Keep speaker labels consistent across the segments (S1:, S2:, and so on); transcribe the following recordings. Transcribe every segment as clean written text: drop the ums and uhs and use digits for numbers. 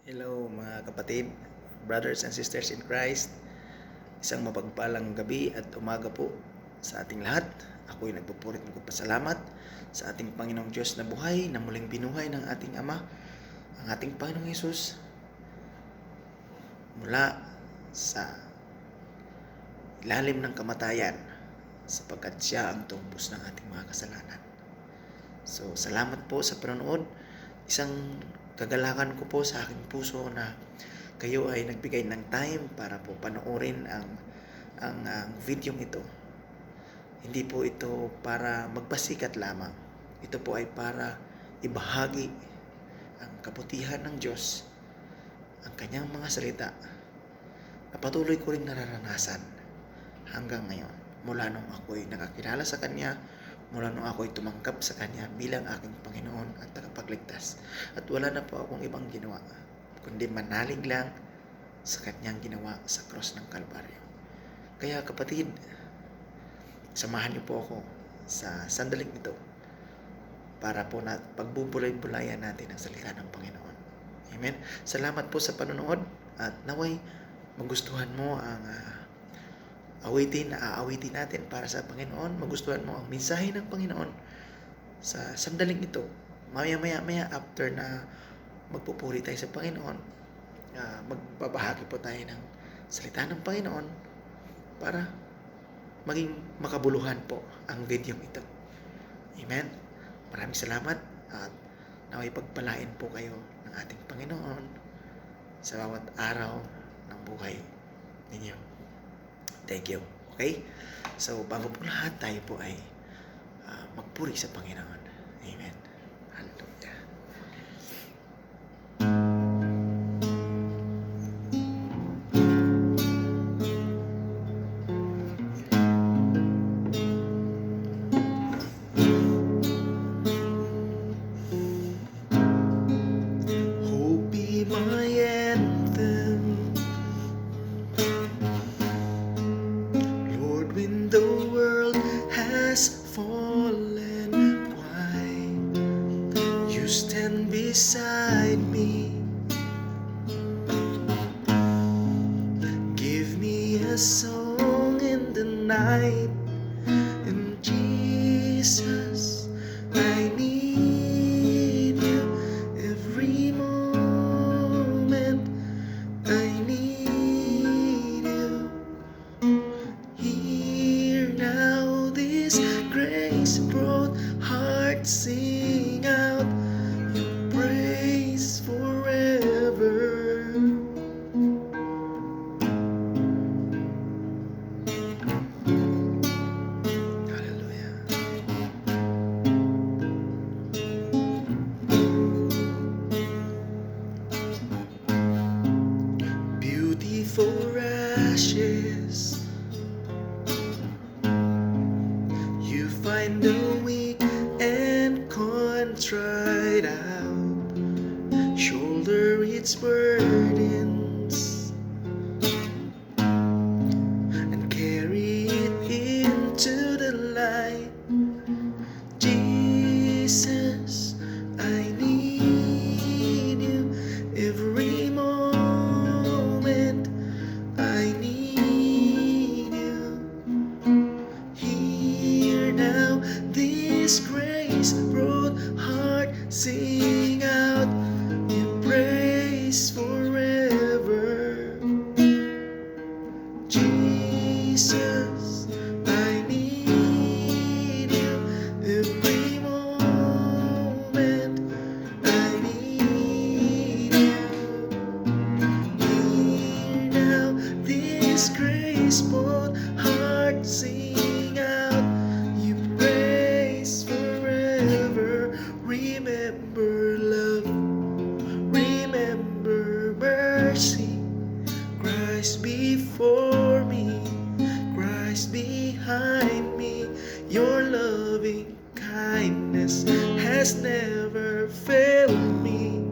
S1: Hello mga kapatid, brothers and sisters in Christ. Isang mapagpalang gabi at umaga po sa ating lahat. Ako'y nagpupurit ng pasalamat sa ating Panginoong Diyos na buhay, na muling binuhay ng ating Ama, ang ating Panginoong Hesus, mula sa ilalim ng kamatayan, sapagkat siya ang tumbos ng ating mga kasalanan. So, salamat po sa panonood. Isang kagalakan ko po sa aking puso na kayo ay nagbigay ng time para po panoorin ang video ito. Hindi po ito para magpasikat lamang. Ito po ay para ibahagi ang kabutihan ng Diyos, ang kanyang mga salita na patuloy ko rin nararanasan hanggang ngayon. Mula nung ako'y nakakilala sa Kanya, mula nung ako'y tumanggap sa Kanya bilang aking Panginoon at tagapagligtas. At wala na po akong ibang ginawa, kundi manalig lang sa Kanyang ginawa sa cross ng Kalbaryo. Kaya kapatid, samahan niyo po ako sa sandaling ito para po na pagbubulay-bulayan natin ang salita ng Panginoon. Amen. Salamat po sa panonood at naway magustuhan mo ang awitin na aawitin natin para sa Panginoon. Magustuhan mo ang mensahe ng Panginoon sa sandaling ito. Maya after na magpupuri tayo sa Panginoon, magbabahagi po tayo ng salita ng Panginoon para maging makabuluhan po ang video ito. Amen. Maraming salamat at naway pagpalain po kayo ng ating Panginoon sa bawat araw ng buhay ninyo. Thank you. Okay? So, bago po lahat, tayo po ay magpuri sa Panginoon. Amen. Hallelujah. Hope be my anthem, when the world has fallen, why you stand beside me? Give me a song in the night, and Jesus, I need you every moment. I need you. Hear now this grace brought heart, sing out your praise forever. Hallelujah. Beauty for ashes, you find the weak and contrite out, shoulder its burdens, and carry it into the light. Jesus, I need you every moment. I need you. Hear now this grace brought heart, sing out your praise forever. Jesus, I need you every moment. I need you. Hear now this grace brought heart, sing out you praise forever. Remember love, remember mercy. Christ before me, Christ behind me. Your loving kindness has never failed me.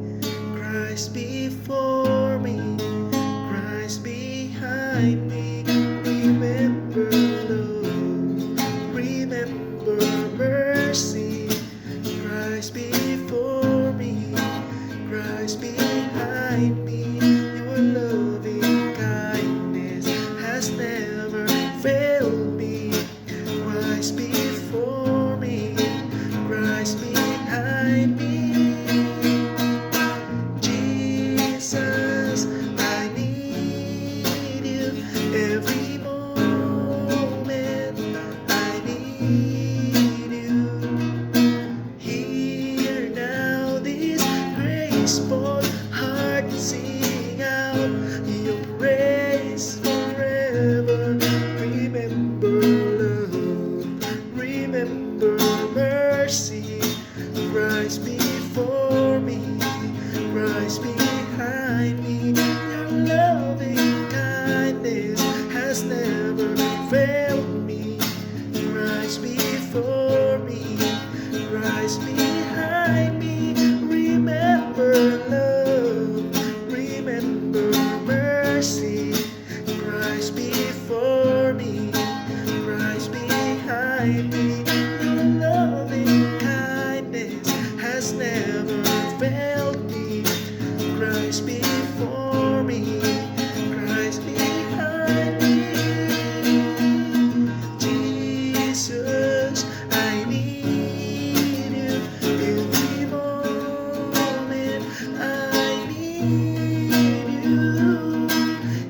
S1: Christ before me, Christ behind me. Remember love, remember mercy. Christ before me, Christ behind me. behind me. Your loving kindness has never failed me. Christ before me, Christ behind me. Jesus, I need you every moment. I need you. Hear now this graceful heart sing out your praise forever. Remember love, remember mercy. Christ before me, Christ behind me. Your loving kindness has never failed me. Christ before me, Christ behind me. Remember love, remember mercy. Christ before me, Christ behind me. Your loving kindness has never failed me. Christ before me, Christ behind me. Jesus, I need you every moment. I need you.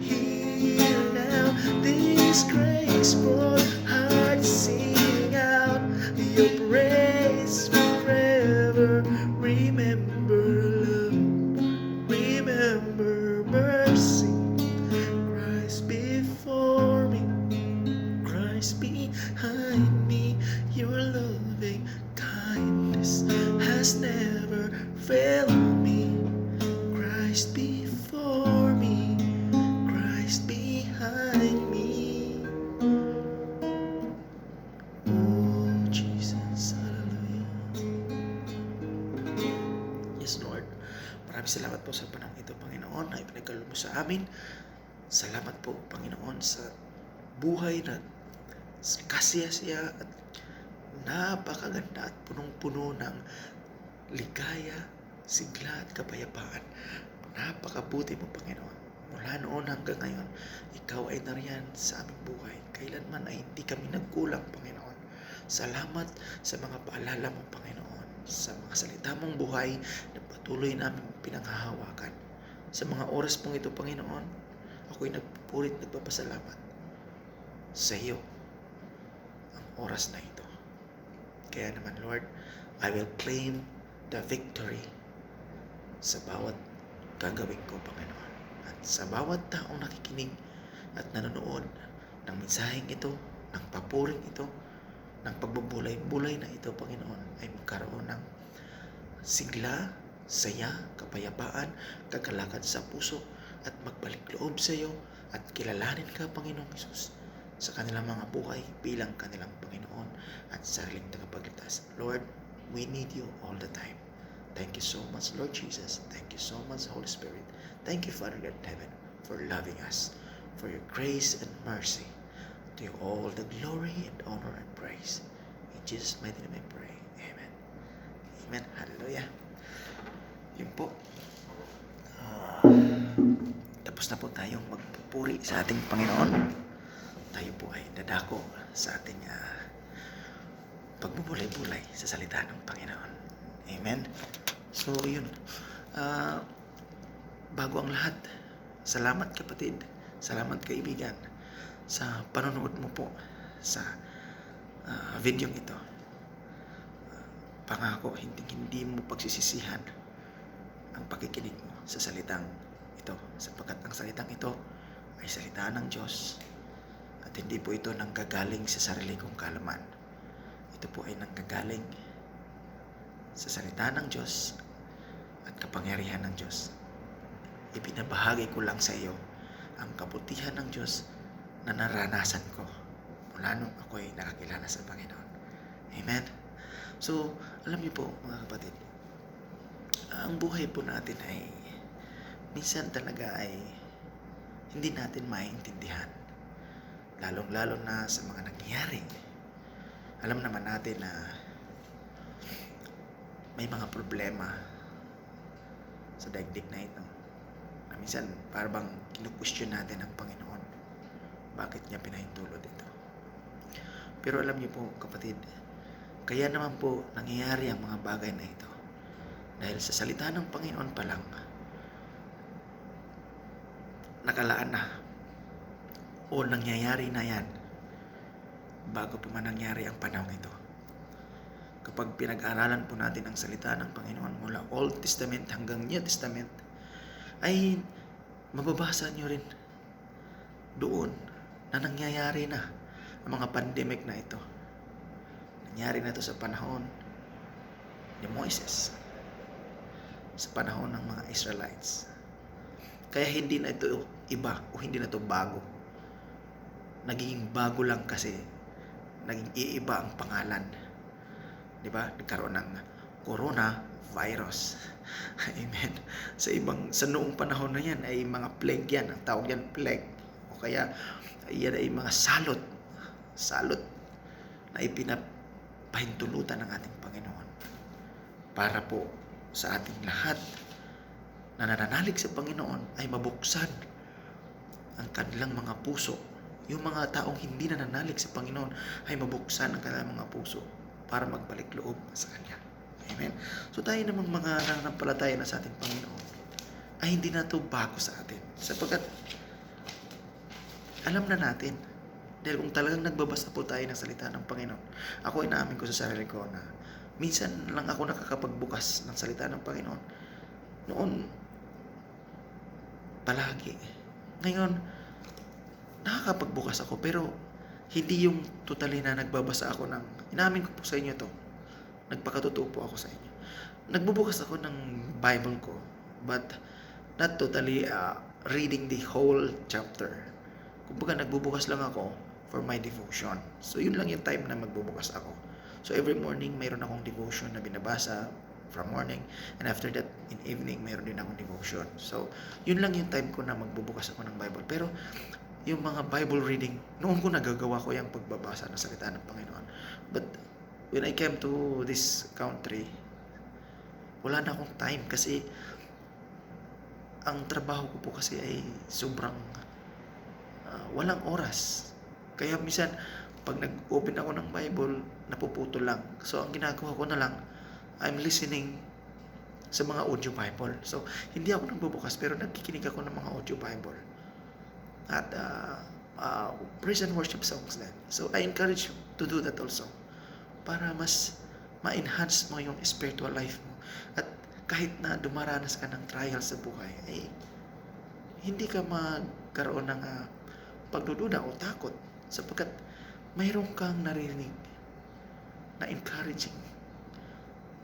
S1: Hear now this graceful heart sing out your praise forever. Remember love, remember mercy. Christ before me, Christ behind me. Your loving kindness has never failed me. Christ before me, Christ behind me. Oh Jesus, hallelujah. Yes Lord, maraming salamat po sa panahon ito, Panginoon, na ipinagkaloob mo sa amin. Salamat po, Panginoon, sa buhay na kasiyasiya at napakaganda at punong-puno ng ligaya, sigla at kapayapaan. Napakabuti mo, Panginoon. Mula noon hanggang ngayon, ikaw ay nariyan sa aming buhay. Kailanman ay hindi kami nagkulang, Panginoon. Salamat sa mga paalala mo, Panginoon, sa mga salita mong buhay na patuloy namin pinanghahawakan. Sa mga oras pong ito, Panginoon, ako'y nagpupurit, nagpapasalamat sa iyo ang oras na ito. Kaya naman, Lord, I will claim the victory sa bawat gagawin ko, Panginoon. At sa bawat taong nakikinig at nanonood ng mensaheng ito, ng papuring ito, ng pagbubulay-bulay na ito, Panginoon, ay magkaroon ng sigla, saya, kapayapaan, kagalakan sa puso, at magbalik loob sa iyo at kilalanin ka, Panginoong Hesus, sa kanilang mga buhay bilang kanilang Panginoon at sariling tagapagligtas. Lord, we need you all the time. Thank you so much, Lord Jesus. Thank you so much, Holy Spirit. Thank you, Father God in heaven, for loving us, for your grace and mercy. To you all the glory and honor and praise. In Jesus' mighty name I pray. Amen. Amen. Hallelujah. Yun po. Tapos na po tayong magpupuri sa ating Panginoon. Tayo po ay dadako sa ating pagbubulay-bulay sa salita ng Panginoon. Amen. So, yun. Bago ang lahat, salamat kapatid, salamat kaibigan sa panonood mo po sa video ito. Pangako, hindi mo pagsisisihan ang pakikinig mo sa salitang ito, sapagkat ang salitang ito ay salita ng Diyos at hindi po ito nanggagaling sa sarili kong kaalaman. Ito po ay nanggagaling sa salita ng Diyos at kapangyarihan ng Diyos. Ibinabahagi ko lang sa iyo ang kabutihan ng Diyos na naranasan ko mula nung ako ay nakakilala sa Panginoon. Amen? So, alam niyo po mga kapatid, ang buhay po natin ay minsan talaga ay hindi natin maintindihan. Lalong-lalo na sa mga nangyayari. Alam naman natin na may mga problema sa daigdig na ito. Na minsan, parang kinu-question natin ang Panginoon. Bakit niya pinahintulot ito? Pero alam niyo po, kapatid, kaya naman po nangyayari ang mga bagay na ito. Dahil sa salita ng Panginoon pa lang, nakalaan na o nangyayari na yan bago pa man nangyari ang panahon ito. Kapag pinag-aralan po natin ang salita ng Panginoon mula Old Testament hanggang New Testament, ay mababasa nyo rin doon na nangyayari na ang mga pandemic na ito. Nangyari na ito sa panahon ni Moises, sa panahon ng mga Israelites. Kaya hindi na ito iba o hindi na ito bago. Naging bago lang kasi naging iiba ang pangalan. Di ba? Nagkaroon ng coronavirus. Amen. Sa noong panahon na yan ay mga plague yan. Ang tawag yan plague. O kaya yan ay mga salot. Salot na ipinapahintulutan ng ating Panginoon. Para po sa ating lahat na nananalig sa Panginoon ay mabuksan ang kanilang mga puso. Yung mga taong hindi nananalig sa Panginoon ay mabuksan ang kanilang mga puso para magbalik loob sa Kanya. Amen. So tayo namang mga nananampalataya na sa ating Panginoon ay hindi na ito bago sa atin. Sapagkat alam na natin. Dahil kung talagang nagbabasa po tayo ng salita ng Panginoon, ako ay naamin ko sa sarili ko na minsan lang ako nakakapagbukas ng salita ng Panginoon. Noon, palagi. Ngayon, nakakapagbukas ako pero hindi yung totally na nagbabasa ako ng, inamin ko po sa inyo to, nagpakatotoo po ako sa inyo. Nagbubukas ako ng Bible ko, but not totally reading the whole chapter. Kumbaga nagbubukas lang ako for my devotion. So yun lang yung time na magbubukas ako. So every morning mayroon akong devotion na binabasa from morning, and after that in evening mayroon din akong devotion. So yun lang yung time ko na magbubukas ako ng Bible. Pero yung mga Bible reading, noon ko nagagawa ko yung pagbabasa ng salita ng Panginoon. But when I came to this country, wala na akong time kasi ang trabaho ko po kasi ay sobrang walang oras. Kaya minsan, pag nag-open ako ng Bible, napuputol lang. So ang ginagawa ko na lang, I'm listening sa mga audio Bible. So hindi ako nagbubukas pero nagkikinig ako ng mga audio Bible. At praise and worship songs din. So I encourage you to do that also para mas ma-enhance mo yung spiritual life mo. At kahit na dumaranas ka ng trials sa buhay, ay hindi ka magkaroon ng pagdududa o takot sapagkat mayroon kang naririnig na encouraging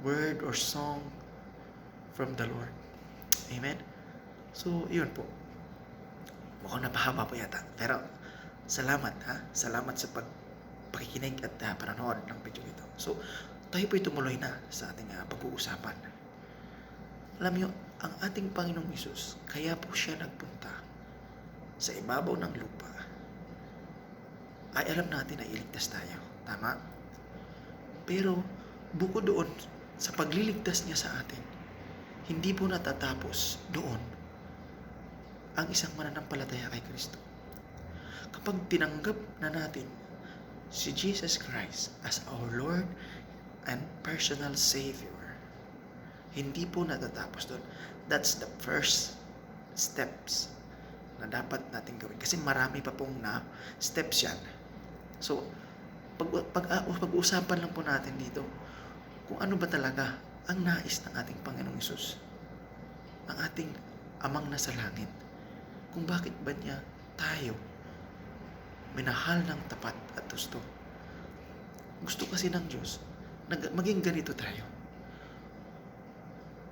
S1: word or song from the Lord. Amen? So, yun po. Mukhang napahaba po yata. Pero, salamat ha. Salamat sa pakikinig at panonood ng video ito. So, tayo po tumuloy na sa ating pag-uusapan. Alam niyo, ang ating Panginoong Hesus, kaya po siya nagpunta sa ibabaw ng lupa, ay alam natin na iligtas tayo. Tama? Pero, bukod doon, sa pagliligtas niya sa atin, hindi po natatapos doon ang isang mananampalataya kay Kristo. Kapag tinanggap na natin si Jesus Christ as our Lord and personal Savior, hindi po natatapos doon. That's the first steps na dapat natin gawin. Kasi marami pa pong steps yan. So, pag-uusapan lang po natin dito kung ano ba talaga ang nais ng ating Panginoong Hesus, ang ating Amang nasa langit. Kung bakit ba niya tayo minahal ng tapat at gusto. Gusto kasi ng Diyos maging ganito tayo.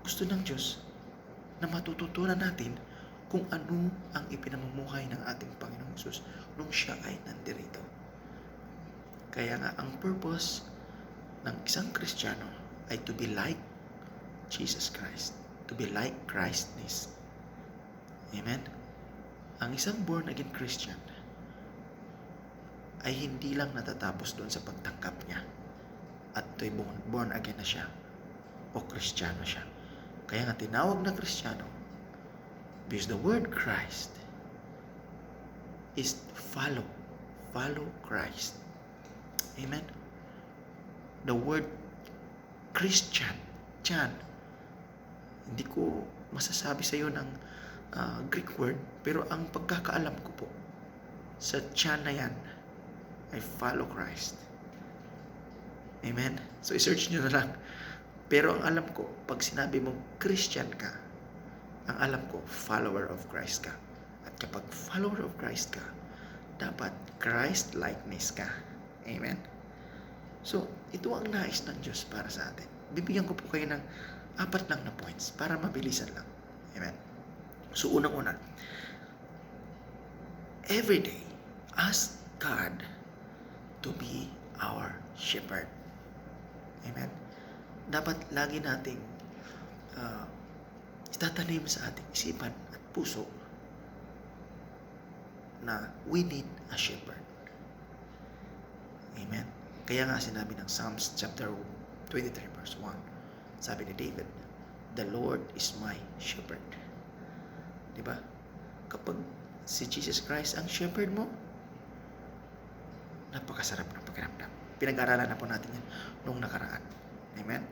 S1: Gusto ng Diyos na matututunan natin kung ano ang ipinamumuhay ng ating Panginoong Hesus nung siya ay nandirito. Kaya nga ang purpose ng isang Kristiyano ay to be like Jesus Christ. To be like Christness. Amen? Ang isang born again Christian ay hindi lang natatapos doon sa pagtanggap niya at to'y born again na siya o Kristiyano siya. Kaya nga tinawag na Kristiyano because the word Christ is follow. Follow Christ. Amen? The word Christian, hindi ko masasabi sa iyo ng Greek word, pero ang pagkakaalam ko po, sa Chan na yan, I follow Christ. Amen? So, i-search nyo na lang. Pero ang alam ko, pag sinabi mong Christian ka, ang alam ko, follower of Christ ka. At kapag follower of Christ ka, dapat Christ-likeness ka. Amen? So, ito ang nais ng Diyos para sa atin. Bibigyan ko po kayo ng 4 lang na points para mabilisan lang. Amen? So, unang-una, every day, ask God to be our shepherd. Amen? Dapat lagi nating itatanim sa ating isipan at puso na we need a shepherd. Amen? Kaya nga sinabi ng Psalms chapter 23 verse 1, sabi ni David, the Lord is my shepherd. Diba? Kapag si Jesus Christ ang shepherd mo, napakasarap ng pakiramdam. Pinag-aralan na po natin yan nung nakaraan. Amen?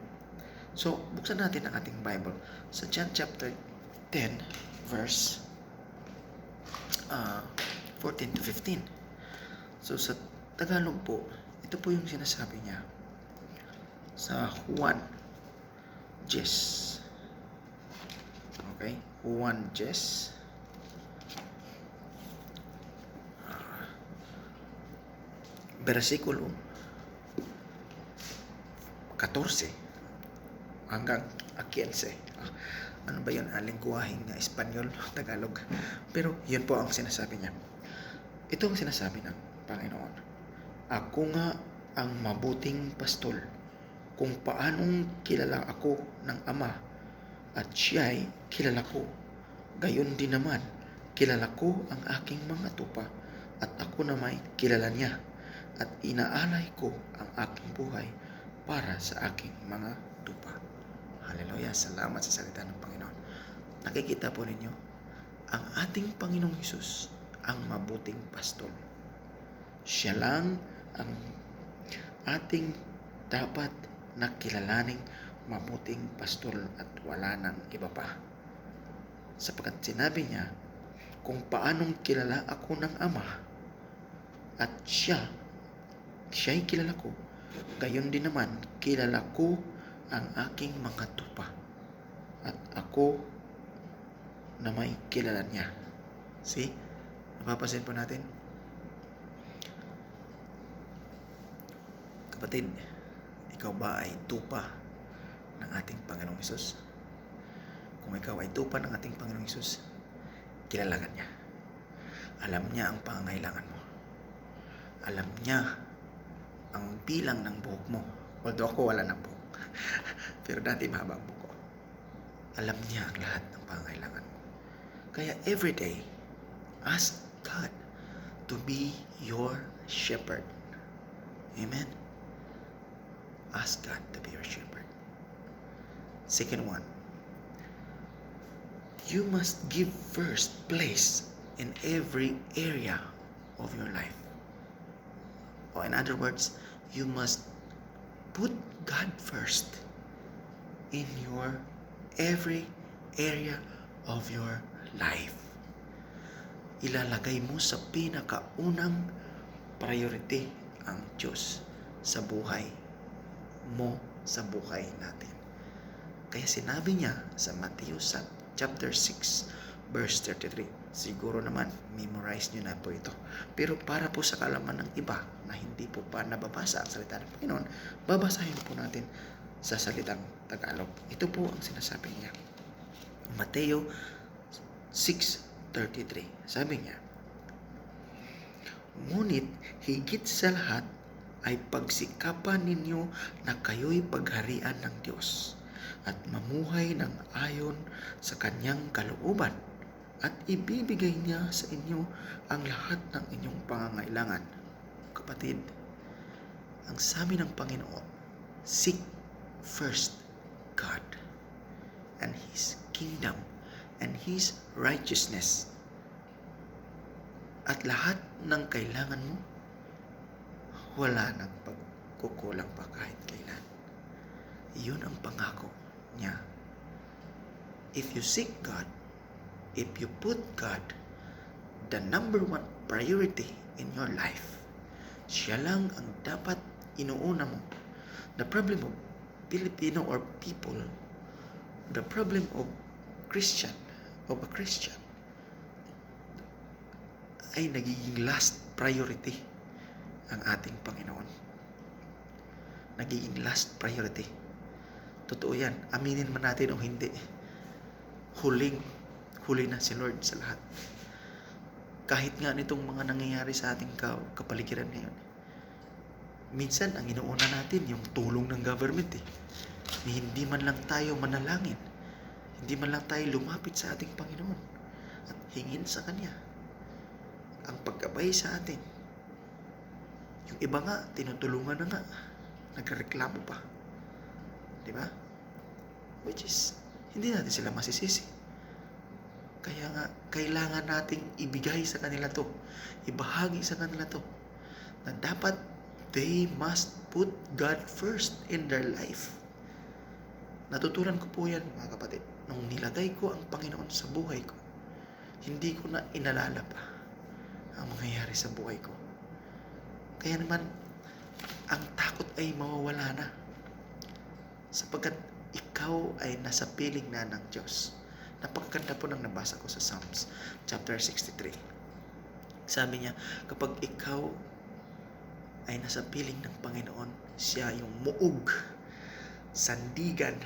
S1: So, buksan natin ang ating Bible sa John chapter 10 verse 14 to 15. So, sa Tagalog po, ito po yung sinasabi niya sa Juan Jes. Okay? Juan Jes. Versikulo 14 hanggang 15. Ano ba yun? Lingguwaheng Espanyol, Tagalog. Pero yun po ang sinasabi niya. Ito ang sinasabi ng Panginoon. Ako nga ang mabuting pastol, kung paanong kilala ako ng Ama at siya'y kilala ko. Gayon din naman, kilala ko ang aking mga tupa at ako naman kilala niya at inaalay ko ang aking buhay para sa aking mga tupa. Hallelujah! Salamat sa salita ng Panginoon. Nakikita po ninyo, ang ating Panginoong Hesus ang mabuting pastol. Siya lang ang ating dapat nakilalaning mabuting pastol at wala nang iba pa. Sapagkat sinabi niya, kung paanong kilala ako ng Ama at siya'y kilala ko, gayon din naman kilala ko ang aking mga tupa at ako na may kilala niya. See? Napapansin po natin? Kapatid, ikaw ba ay tupa ng ating Panginoong Hesus? Kung ikaw ay tupa ng ating Panginoong Hesus, kilala ka niya. Alam niya ang pangangailangan mo. Alam niya ang bilang ng buhok mo. Although ako wala ng buhok. Pero dati mahaba ang buhok ko. Alam niya ang lahat ng pangangailangan mo. Kaya everyday, ask God to be your shepherd. Amen? Ask God to be your shepherd. Second one, you must give first place in every area of your life. Or in other words, you must put God first in your every area of your life. Ilalagay mo sa pinakaunang priority ang Diyos sa buhay mo, sa buhay natin. Kaya sinabi niya sa Matthew chapter 6 verse 33. Siguro naman memorize niyo na po ito. Pero para po sa kaalaman ng iba na hindi po pa nababasa ang salita ng Panginoon, babasahin po natin sa salitang Tagalog. Ito po ang sinasabi niya. Mateo 6:33. Sabi niya, ngunit higit sa lahat ay pagsikapan ninyo na kayo'y pagharian ng Diyos at mamuhay ng ayon sa kanyang kalooban at ibibigay niya sa inyo ang lahat ng inyong pangangailangan. Kapatid, ang sabi ng Panginoon, seek first God. and His kingdom and His righteousness. At lahat ng kailangan mo, wala nang pagkukulang pa kahit kailan. Yun ang pangako niya. If you seek God, if you put God the number one priority in your life, siya lang ang dapat inuuna mo. The problem of Filipino or people, the problem of a Christian, ay nagiging last priority ang ating Panginoon. Nagiging last priority. Totoo yan. Aminin man natin o hindi. Huli na si Lord sa lahat. Kahit nga nitong mga nangyayari sa ating kapaligiran ngayon. Minsan, ang inuuna natin, yung tulong ng government Hindi man lang tayo manalangin. Hindi man lang tayo lumapit sa ating Panginoon at hingin sa Kanya ang paggabay sa atin. Yung iba nga, tinutulungan na nga. Nagreklamo pa. Diba? Which is, hindi natin sila masisisi. Kaya nga, kailangan nating ibigay sa kanila to. Ibahagi sa kanila to. Na dapat, they must put God first in their life. Natutunan ko po yan, mga kapatid. Nung nilagay ko ang Panginoon sa buhay ko, hindi ko na inalala pa ang mangyayari sa buhay ko. Kaya naman, ang takot ay mawawala na. Sapagkat ikaw ay nasa piling na ng Diyos. Napakaganda po nang nabasa ko sa Psalms chapter 63. Sabi niya, kapag ikaw ay nasa piling ng Panginoon, siya yung muog, sandigan,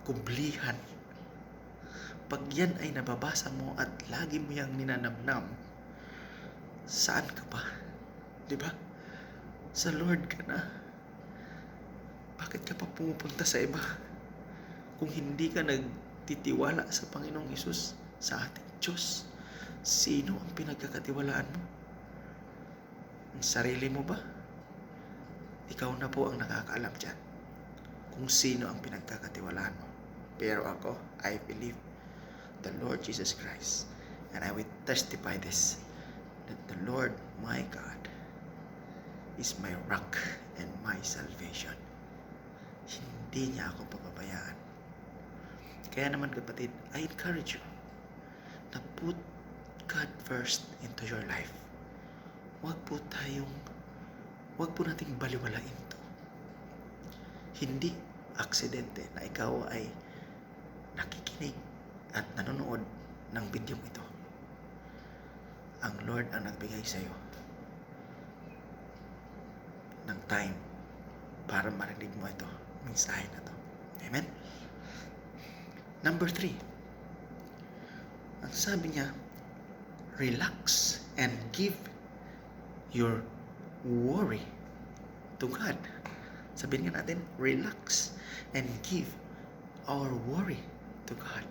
S1: kublihan. Pag yan ay nababasa mo at lagi mo yang ninanamnam, saan ka pa? Diba? Sa Lord ka na. Bakit ka pa pumupunta sa iba? Kung hindi ka nagtitiwala sa Panginoong Hesus, sa ating Diyos, sino ang pinagkakatiwalaan mo? Ang sarili mo ba? Ikaw na po ang nakakaalam dyan kung sino ang pinagkakatiwalaan mo. Pero ako, I believe the Lord Jesus Christ, and I will testify this, that the Lord my God is my rock and my salvation. Hindi niya ako pababayaan. Kaya naman kapatid, I encourage you na put God first into your life. Huwag po nating baliwalain to. Hindi aksidente na ikaw ay nakikinig at nanonood ng video ito. Ang Lord ang nagbigay sa iyo ng time para marinig mo ito, mensahe na to. Amen? Number 3. Ang sabi niya, relax and give your worry to God. Sabihin nga natin, relax and give our worry to God.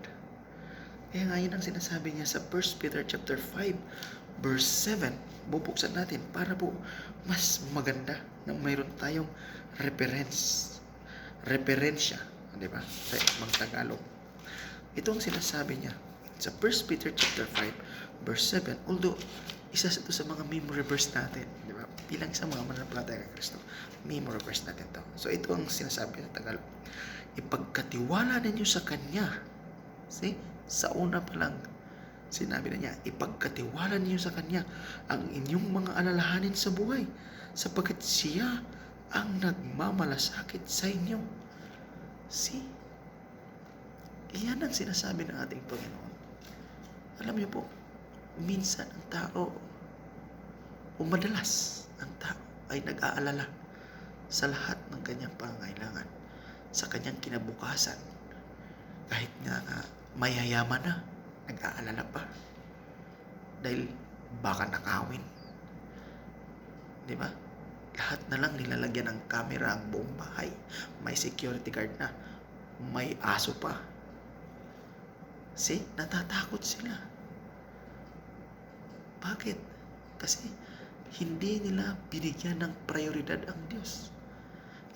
S1: Kaya nga yun ang sinasabi niya sa 1 Peter chapter 5 verse 7. Bubuksan natin para po mas maganda na mayroon tayong referensya, di ba? Sa ibang Tagalog. Ito ang sinasabi niya sa 1 Peter chapter 5 verse 7. Although isa ito sa mga memory verse natin, di ba? Bilang isang mga mananampalataya kay Kristo, memory verse natin to. So ito ang sinasabi sa Tagalog. Ipagkatiwala ninyo sa Kanya. See? Sa una pa lang, sinabi na niya, ipagkatiwala ninyo sa Kanya ang inyong mga alalahanin sa buhay, sapagkat siya ang nagmamalasakit sa inyo. See? Iyan ang sinasabi ng ating Panginoon. Alam niyo po, minsan ang tao, o madalas ang tao ay nag-aalala sa lahat ng kanyang pangangailangan, sa kanyang kinabukasan. Kahit nga mayayaman na, nag-aalala pa. Dahil baka nakawin. Di ba? Lahat na lang nilalagyan ng camera ang buong bahay. May security guard na. May aso pa. See? Natatakot sila. Bakit? Kasi hindi nila binigyan ng prioridad ang Diyos.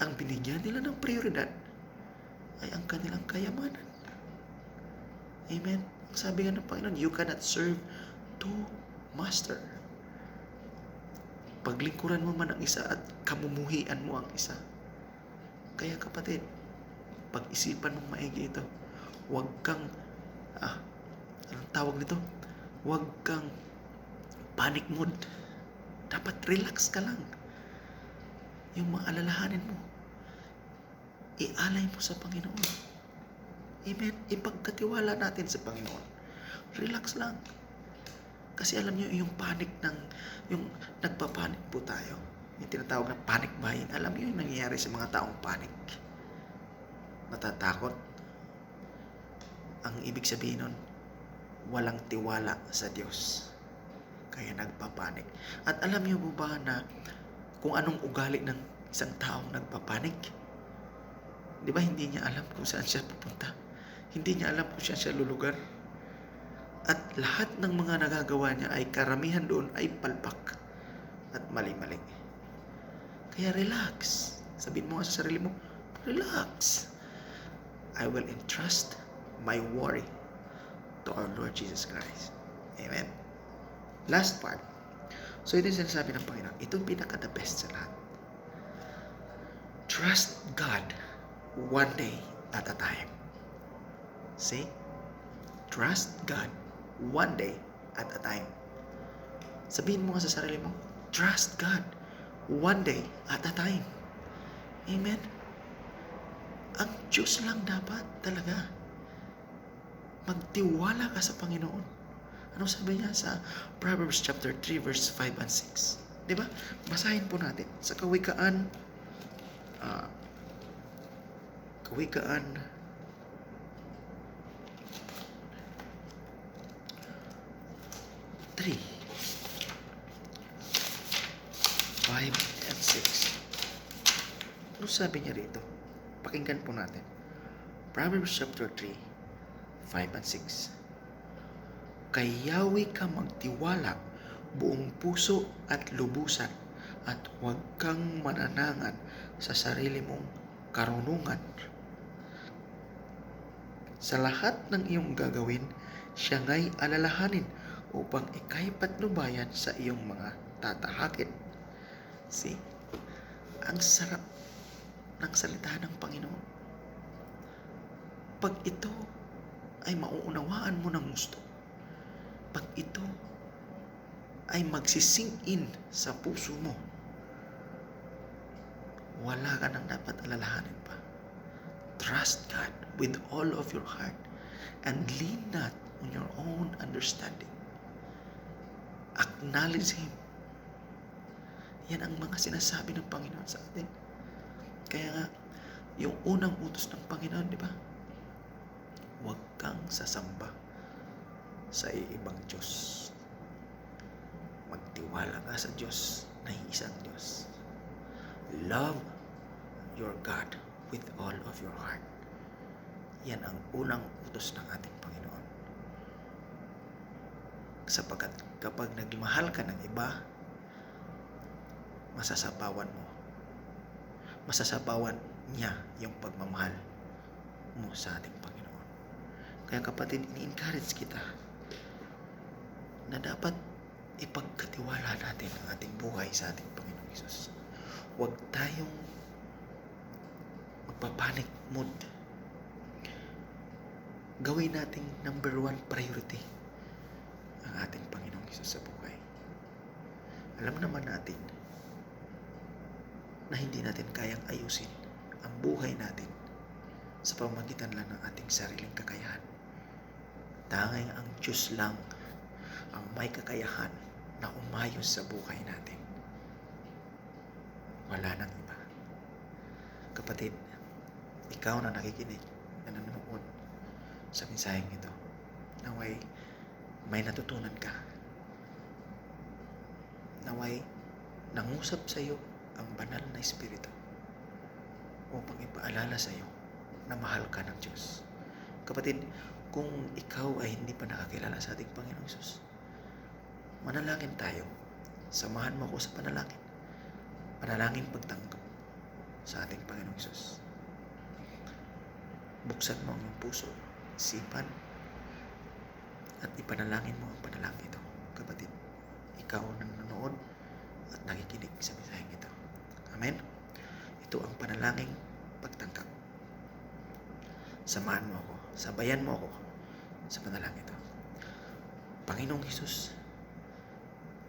S1: Ang binigyan nila ng prioridad ay ang kanilang kayamanan. Amen? Ang sabi nga ng Panginoon, you cannot serve two master. Paglingkuran mo man ang isa at kamumuhian mo ang isa. Kaya kapatid, pag-isipan mong maigi ito. Huwag kang, anong tawag nito? Huwag kang panic mode. Dapat relax ka lang. Yung mga alalahanin mo, ialay mo sa Panginoon. Amen? Ipagkatiwala natin sa Panginoon. Relax lang. Kasi alam nyo, yung panic yung nagpapanik po tayo. Yung tinatawag na panic buying. Alam nyo yung nangyayari sa mga taong panic. Natatakot. Ang ibig sabihin nun, walang tiwala sa Diyos. Kaya nagpapanik. At alam nyo po ba na kung anong ugali ng isang taong nagpapanik? Di ba hindi niya alam kung saan siya pupunta? Hindi niya alam kung saan siya lulugar. At lahat ng mga nagagawa niya ay karamihan doon ay palpak at mali-mali. Kaya relax. Sabihin mo nga sa sarili mo, relax. I will entrust my worry to our Lord Jesus Christ. Amen. Last part. So ito yung sinasabi ng Panginoon. Ito yung pinaka-the best sa lahat. Trust God one day at a time. See? Trust God one day at a time. Sabihin mo nga sa sarili mo, trust God one day at a time. Amen? Ang Diyos lang dapat talaga. Magtiwala ka sa Panginoon. Anong sabi niya sa Proverbs chapter 3 verse 5 and 6? Diba? Basahin po natin. Sa Kawikaan 3, 5 and 6. Ano sabi niya rito? Pakinggan po natin. Proverbs chapter 3, 5 and 6. Kay Yahweh ka magtiwala buong puso at lubusan at huwag kang mananangan sa sarili mong karunungan. Sa lahat ng iyong gagawin, siya nga'y alalahanin upang ika'y patnubayan sa iyong mga tatahakin. See? Ang sarap ng salita ng Panginoon. Pag ito ay mauunawaan mo ng gusto, pag ito ay magsisink in sa puso mo, wala ka nang dapat alalahanin pa. Trust God with all of your heart and lean not on your own understanding. Acknowledge Him. Yan ang mga sinasabi ng Panginoon sa atin. Kaya nga, yung unang utos ng Panginoon, di ba? Huwag kang sasamba sa ibang Diyos. Magtiwala ka sa Diyos na isang Diyos. Love your God with all of your heart. Yan ang unang utos ng ating Panginoon. Sapagkat kapag nagmahal ka ng iba, masasapawan mo. Masasapawan niya yung pagmamahal mo sa ating Panginoon. Kaya kapatid, ini-encourage kita na dapat ipagkatiwala natin ang ating buhay sa ating Panginoon Jesus. Huwag tayong magpapanik mood. Gawin nating number 1 priority ang ating Panginoong Jesus sa buhay. Alam naman natin na hindi natin kayang ayusin ang buhay natin sa pamamagitan lang ng ating sariling kakayahan. Tanging ang Diyos lang ang may kakayahan na umayos sa buhay natin. Wala nang iba. Kapatid, ikaw na nakikinig, na nanonood sa mensaheng ito, naway may natutunan ka. Naway nangusap sa iyo ang banal na Espiritu upang ipaalala sa iyo na mahal ka ng Diyos. Kapatid, kung ikaw ay hindi pa nakakilala sa ating Panginoong Hesus, manalangin tayo. Samahan mo ako sa panalangin. Panalangin pagtanggap sa ating Panginoong Hesus. Buksan mo ang iyong puso, isipan, At ipanalangin mo ang panalangin ito, kapatid. Ikaw nang nanonood at nakikinig sa mensaheng ito. Amen? Ito ang panalangin pagtangkap. Samahan mo ako, sabayan mo ako sa panalangin ito. Panginoong Hesus,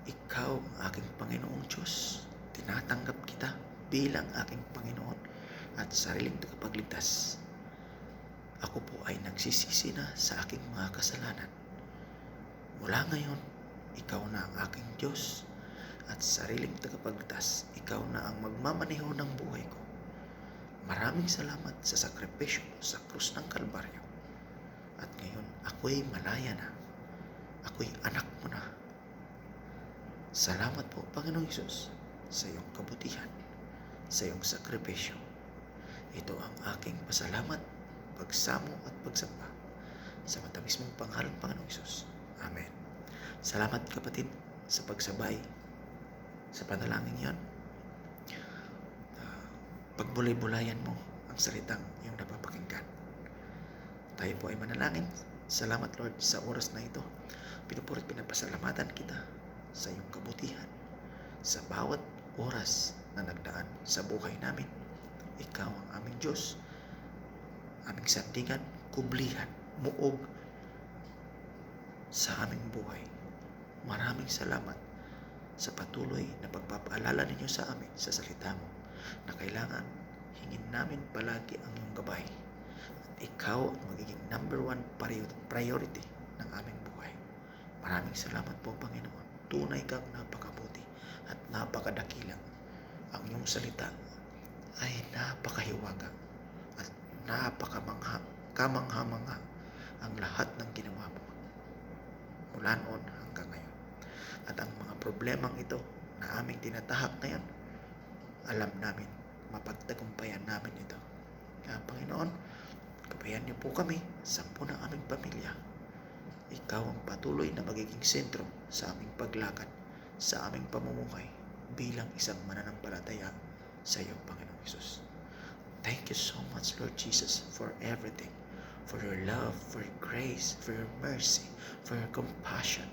S1: Ikaw ang aking Panginoong Diyos. Tinatanggap kita bilang aking Panginoon at sariling tagapagligtas. Ako po ay nagsisisi na sa aking mga kasalanan. Mula ngayon, Ikaw na ang aking Diyos at sariling tagapagligtas. Ikaw na ang magmamaneho ng buhay ko. Maraming salamat sa sakripisyo sa krus ng Kalbaryo. At ngayon, ako'y malaya na. Ako'y anak mo na. Salamat po, Panginoong Hesus, sa iyong kabutihan, sa iyong sakripisyo. Ito ang aking pasalamat, pagsamo at pagsamba sa matamis mong pangalan, Panginoong Hesus. Amen. Salamat, kapatid, sa pagsabay sa panalangin yan. Pagbulay-bulayan mo ang salitang iyong napapakinggan. Tayo po ay manalangin. Salamat, Lord, sa oras na ito. Pinupuri at pinapasalamatan kita sa iyong kabutihan sa bawat oras na nagdaan sa buhay namin. Ikaw ang aming Diyos, aming sandigan, kublihan, muog sa aming buhay. Maraming salamat sa patuloy na pagpapaalala ninyo sa amin sa salita mo na kailangan hingin namin palagi ang iyong gabay. At ikaw ang magiging number 1 priority ng aming buhay. Maraming salamat po, Panginoon. Tunay kang napakabuti at napakadakilang. Ang iyong salita ay napakahiwaga at kamangha-mangha ang lahat ng ginawa mo mula noon hanggang ngayon. At ang mga problemang ito na aming tinatahak ngayon, alam namin, mapagtagumpayan namin ito. Kaya Panginoon, gabayan niyo po kami, 10 ng aming pamilya. Ikaw ang patuloy na magiging sentro sa aming paglakad, sa aming pamumuhay bilang isang mananampalataya sa iyo, Panginoong Hesus. Thank you so much, Lord Jesus, for everything, for your love, for your grace, for your mercy, for your compassion.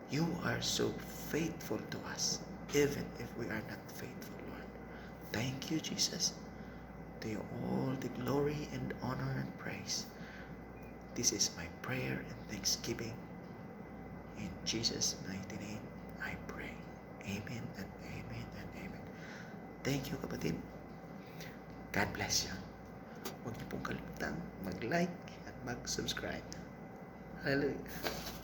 S1: You are so faithful to us, even if we are not faithful, Lord. Thank you, Jesus. To you all the glory and honor and praise. This is my prayer and thanksgiving. In Jesus' mighty name, I pray. Amen and amen and amen. Thank you, kapatid. God bless you. Huwag niyo pong kalimutang mag-like at mag-subscribe. Hallelujah.